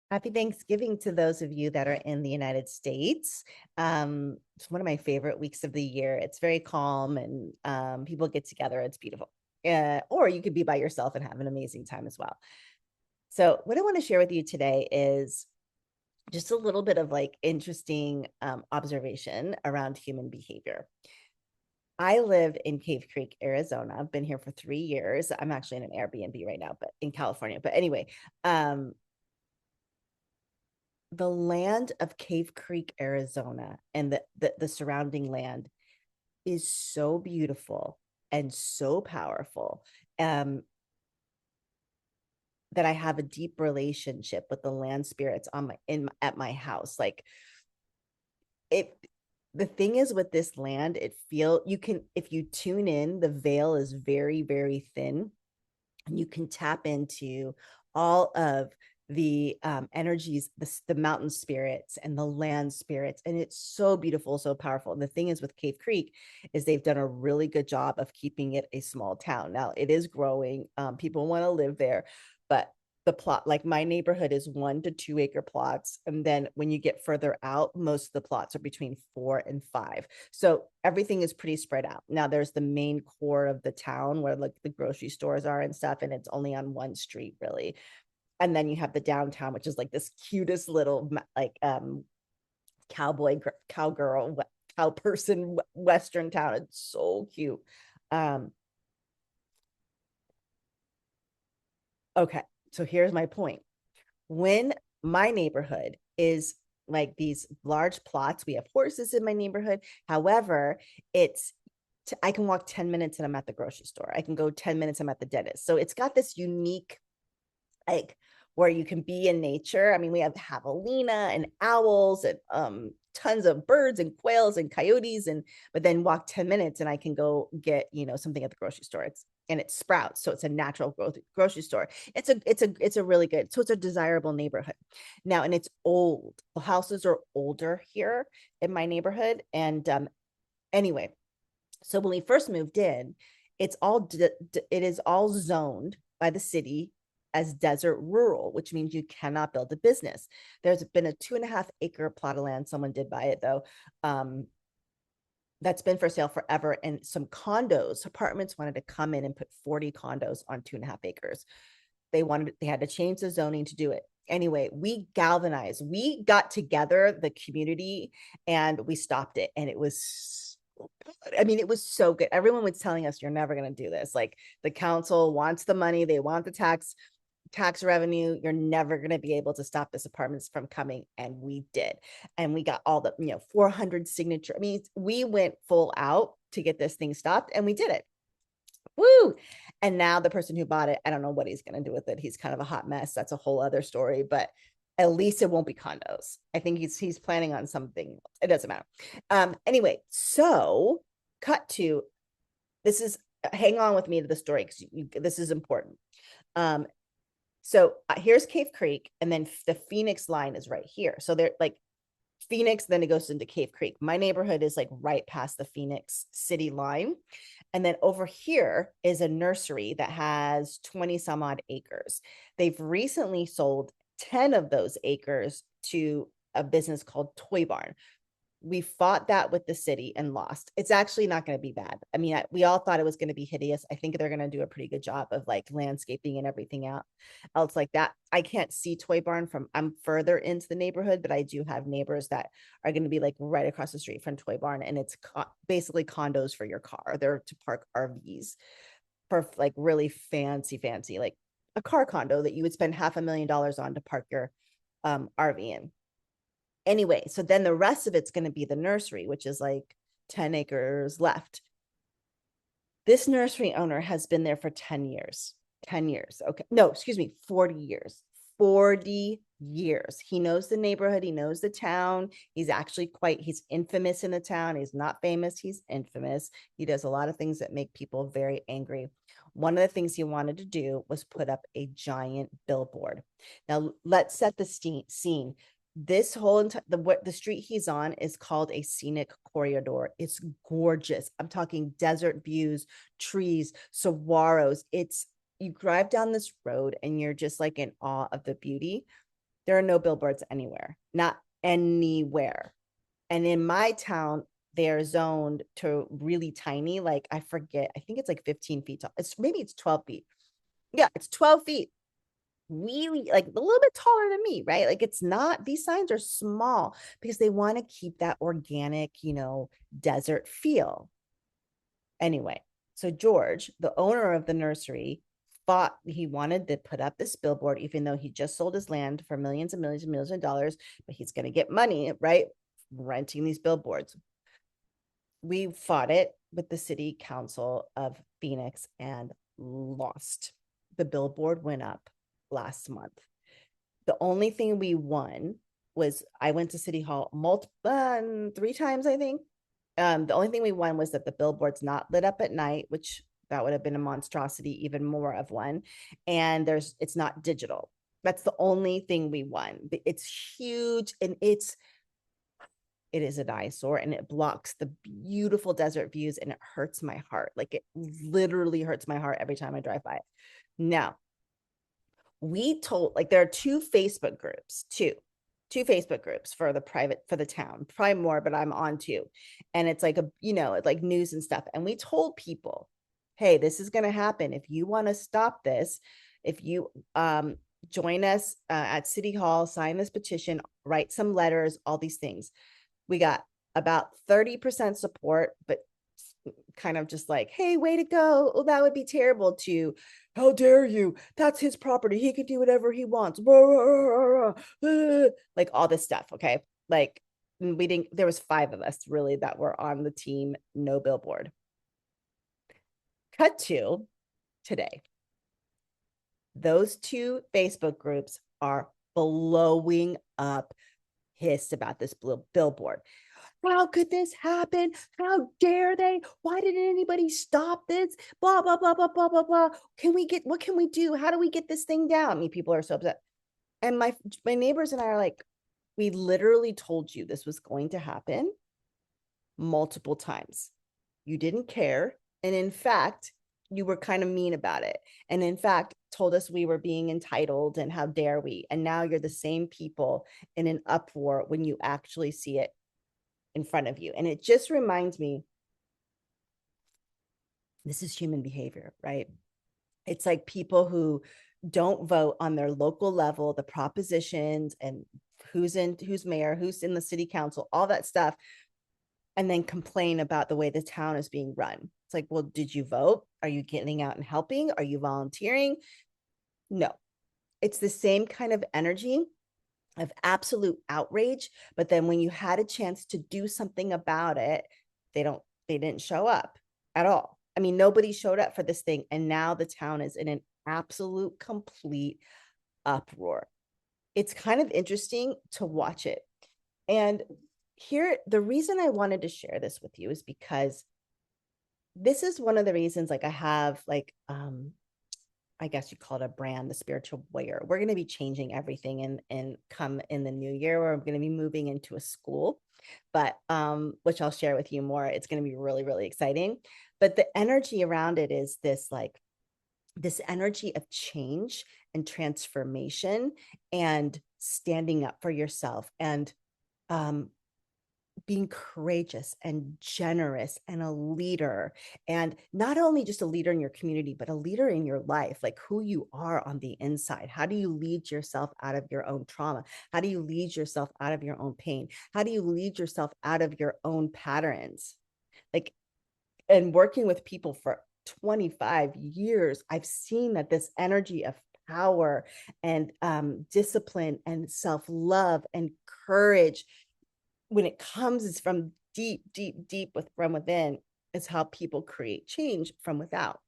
Happy Thanksgiving to those of you that are in the United States. It's one of my favorite weeks of the year. It's very calm and people get together. It's beautiful. Or you could be by yourself and have an amazing time as well. So, what I want to share with you today is just a little bit of like interesting observation around human behavior. I live in Cave Creek, Arizona. I've been here for 3 years. I'm actually in an Airbnb right now, but in California. But anyway, the land of Cave Creek, Arizona, and the surrounding land is so beautiful and so powerful. Um, that I have a deep relationship with the land spirits on my in at my house. Like it the thing is with this land, it feel you can if you tune in, the veil is very, very thin, and you can tap into all of the energies, the mountain spirits and the land spirits, and it's so beautiful, so powerful. And the thing is with Cave Creek is they've done a really good job of keeping it a small town. Now it is growing, people want to live there, but the plot, like my neighborhood is 1 to 2 acre plots, and then when you get further out, most of the plots are between 4 and 5. So everything is pretty spread out. Now there's the main core of the town where like the grocery stores are and stuff, and it's only on one street really. And then you have the downtown, which is like this cutest little like cowboy, cowgirl, cow person western town. It's so cute. um okay, so here's my point. When my neighborhood is like these large plots, we have horses in my neighborhood. However, it's I can walk 10 minutes and I'm at the grocery store. I can go 10 minutes, I'm at the dentist. So it's got this unique, like, where you can be in nature. I mean, we have javelina and owls and tons of birds and quails and coyotes, and but then walk 10 minutes and I can go get, something at the grocery store. It's Sprouts, so it's a natural growth grocery store. It's a really good, so it's a desirable neighborhood now, and it's old. The houses are older here in my neighborhood, and anyway, so when we first moved in, it is all zoned by the city as desert rural, which means you cannot build a business. There's been a 2.5 acre plot of land. Someone did buy it though. That's been for sale forever. And some apartments wanted to come in and put 40 condos on 2.5 acres. They had to change the zoning to do it. Anyway, we got together, the community, and we stopped it. And it was, I mean, it was so good. Everyone was telling us, you're never going to do this. Like, the council wants the money, they want the tax revenue. You're never going to be able to stop this apartments from coming. And we did. And we got all the, 400 signature. I mean, we went full out to get this thing stopped, and we did it. Woo. And now the person who bought it, I don't know what he's going to do with it. He's kind of a hot mess. That's a whole other story, but at least it won't be condos. I think he's planning on something. It doesn't matter. Anyway, so cut to this is hang on with me to the story because this is important. So here's Cave Creek, and then the Phoenix line is right here. So they're like Phoenix, then it goes into Cave Creek. My neighborhood is like right past the Phoenix city line. And then over here is a nursery that has 20 some odd acres. They've recently sold 10 of those acres to a business called Toy Barn. We fought that with the city and lost. It's actually not going to be bad. I mean, we all thought it was going to be hideous. I think they're going to do a pretty good job of like landscaping and everything else like that. I can't see Toy Barn from, I'm further into the neighborhood, but I do have neighbors that are going to be like right across the street from Toy Barn, and it's basically condos for your car. They're to park RVs for like really fancy, like a car condo that you would spend $500,000 on to park your RV in. Anyway, so then the rest of it's going to be the nursery, which is like 10 acres left. This nursery owner has been there for 10 years. 10 years. Okay. No, excuse me, 40 years. 40 years. He knows the neighborhood. He knows the town. He's infamous in the town. He's not famous. He's infamous. He does a lot of things that make people very angry. One of the things he wanted to do was put up a giant billboard. Now, let's set the scene. This whole the street he's on is called a scenic corridor. It's gorgeous. I'm talking desert views, trees, saguaros. You drive down this road and you're just like in awe of the beauty. There are no billboards anywhere, not anywhere. And in my town, they're zoned to really tiny. Like I forget, I think it's like 15 feet tall. Maybe it's 12 feet. Yeah, it's 12 feet. Really like a little bit taller than me, right? Like it's not, these signs are small because they want to keep that organic, desert feel. Anyway, so George, the owner of the nursery, thought he wanted to put up this billboard, even though he just sold his land for millions and millions and millions of dollars, but he's going to get money, right? Renting these billboards. We fought it with the city council of Phoenix and lost. The billboard went up last month. The only thing we won was I went to City Hall three times, I think. The only thing we won was that the billboard's not lit up at night, which that would have been a monstrosity, even more of one. And it's not digital. That's the only thing we won. It's huge and it is an eyesore and it blocks the beautiful desert views and it hurts my heart. Like it literally hurts my heart every time I drive by it. Now, we told, like, there are two Facebook groups, two Facebook groups for the town, probably more, but I'm on two. And it's like it's like news and stuff. And we told people, hey, this is going to happen. If you want to stop this, if you join us at City Hall, sign this petition, write some letters, all these things. We got about 30% support, but kind of just like, hey, way to go. Oh, that would be terrible, to how dare you? That's his property. He can do whatever he wants. Like all this stuff. Okay. Like there was 5 of us really that were on the team, no billboard. Cut to today. Those 2 Facebook groups are blowing up, pissed about this billboard. How could this happen? How dare they? Why didn't anybody stop this? Blah, blah, blah, blah, blah, blah, blah. What can we do? How do we get this thing down? I mean, people are so upset. And my neighbors and I are like, we literally told you this was going to happen multiple times. You didn't care. And in fact, you were kind of mean about it. And in fact, told us we were being entitled and how dare we. And now you're the same people in an uproar when you actually see it in front of you. And it just reminds me, this is human behavior, right? It's like people who don't vote on their local level, the propositions and who's mayor, who's in the city council, all that stuff, and then complain about the way the town is being run. It's like, well, did you vote? Are you getting out and helping? Are you volunteering? No. It's the same kind of energy of absolute outrage, but then when you had a chance to do something about it, they didn't show up at all. I mean, nobody showed up for this thing, and now the town is in an absolute complete uproar. It's kind of interesting to watch it. And here, the reason I wanted to share this with you is because this is one of the reasons, like, I have like I guess you call it a brand, the Spiritual Warrior. We're going to be changing everything and come in the new year. We're going to be moving into a school, but which I'll share with you more. It's going to be really, really exciting. But the energy around it is this energy of change and transformation and standing up for yourself and being courageous and generous and a leader, and not only just a leader in your community, but a leader in your life, like who you are on the inside. How do you lead yourself out of your own trauma? How do you lead yourself out of your own pain? How do you lead yourself out of your own patterns? Like, and working with people for 25 years, I've seen that this energy of power and discipline and self-love and courage, when it comes, is from deep, deep, deep from within. Is how people create change from without.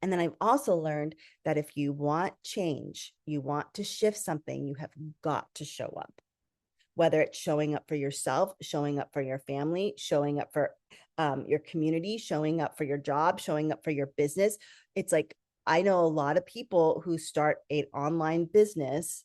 And then I've also learned that if you want change, you want to shift something, you have got to show up. Whether it's showing up for yourself, showing up for your family, showing up for your community, showing up for your job, showing up for your business. It's like, I know a lot of people who start an online business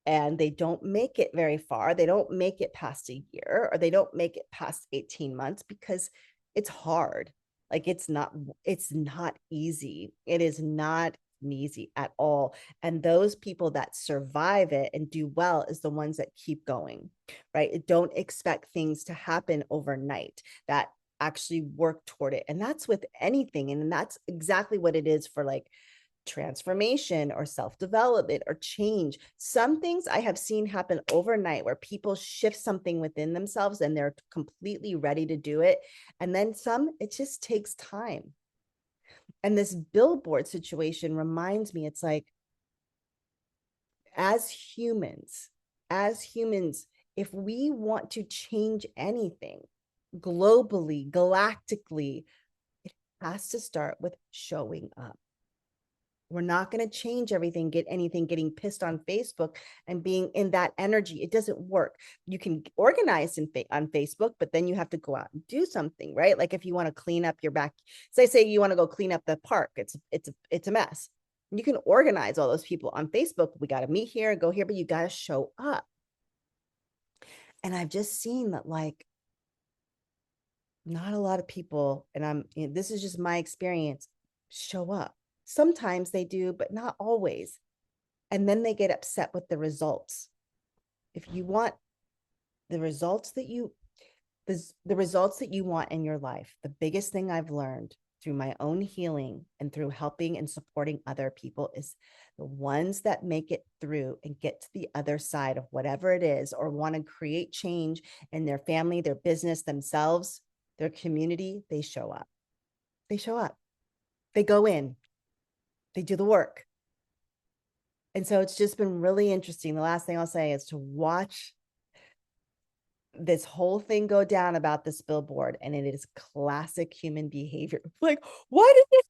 and they don't make it very far. They don't make it past a year, or they don't make it past 18 months because it's hard. Like it's not easy. It is not nothing easy at all. And those people that survive it and do well is the ones that keep going, right? Don't expect things to happen overnight, that actually work toward it. And that's with anything. And that's exactly what it is for like transformation or self-development or change. Some things I have seen happen overnight where people shift something within themselves and they're completely ready to do it. And then some, it just takes time. And this billboard situation reminds me, it's like, as humans, as humans, if we want to change anything globally, galactically, it has to start with showing up. We're not going to change everything, get anything getting pissed on Facebook and being in that energy. It doesn't work. You can organize on Facebook, but then you have to go out and do something, right? Like if you want to clean up your back, say you want to go clean up the park, it's a mess. You can organize all those people on Facebook. We got to meet here, go here, but you got to show up. And I've just seen that, like, not a lot of people, and this is just my experience, show up. Sometimes they do, but not always. And then they get upset with the results. If you want the results that you want in your life, the biggest thing I've learned through my own healing and through helping and supporting other people is the ones that make it through and get to the other side of whatever it is, or want to create change in their family, their business, themselves, their community, they show up. They show up. They go in. They do the work. And so it's just been really interesting. The last thing I'll say is to watch this whole thing go down about this billboard. And it is classic human behavior. Like, why did this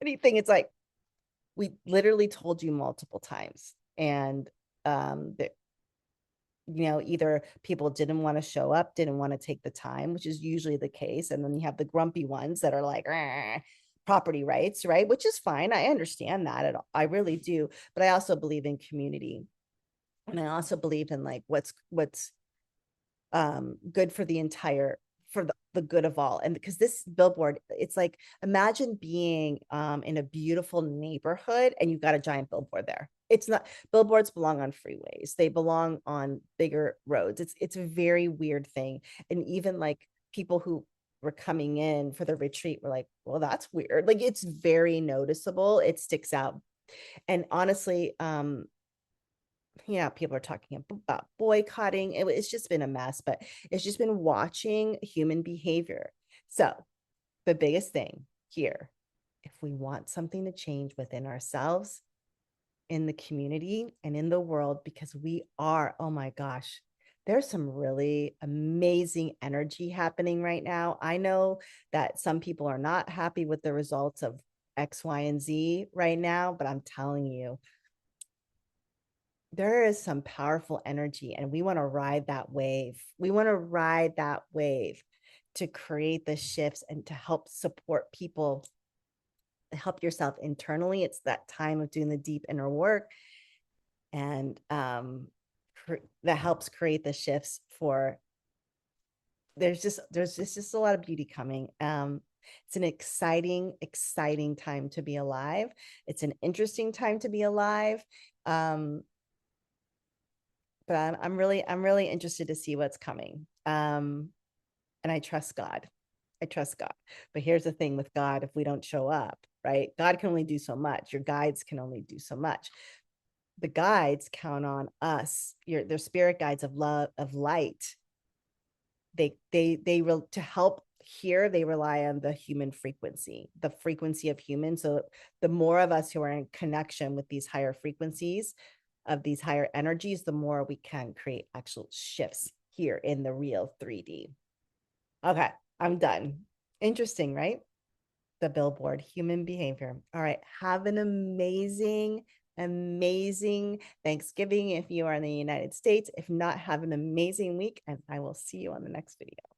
anything? It's like, we literally told you multiple times. And either people didn't want to show up, didn't want to take the time, which is usually the case. And then you have the grumpy ones that are like, property rights, right? Which is fine. I understand that. I really do. But I also believe in community. And I also believe in like what's good for the entire, for the good of all. And because this billboard, it's like, imagine being in a beautiful neighborhood and you've got a giant billboard there. It's not, billboards belong on freeways. They belong on bigger roads. It's a very weird thing. And even like people who were coming in for the retreat were like, well, that's weird. Like, it's very noticeable. It sticks out. And honestly, people are talking about boycotting. It's just been a mess, but it's just been watching human behavior. So the biggest thing here, if we want something to change within ourselves, in the community, and in the world, because we are, oh my gosh, there's some really amazing energy happening right now. I know that some people are not happy with the results of X, Y, and Z right now, but I'm telling you, there is some powerful energy, and we want to ride that wave. We want to ride that wave to create the shifts and to help support people, help yourself internally. It's that time of doing the deep inner work. And that helps create the shifts for, there's just a lot of beauty coming. It's an exciting time to be alive. It's an interesting time to be alive. But I'm really interested to see what's coming. And I trust God. But here's the thing with God: if we don't show up, right? God can only do so much. Your guides can only do so much. The guides count on us. Their spirit guides of love, of light. To help here, they rely on the human frequency, the frequency of humans. So the more of us who are in connection with these higher frequencies, of these higher energies, the more we can create actual shifts here in the real 3D. Okay, I'm done. Interesting, right? The billboard, human behavior. All right, have an amazing Thanksgiving if you are in the United States. If not, have an amazing week, and I will see you on the next video.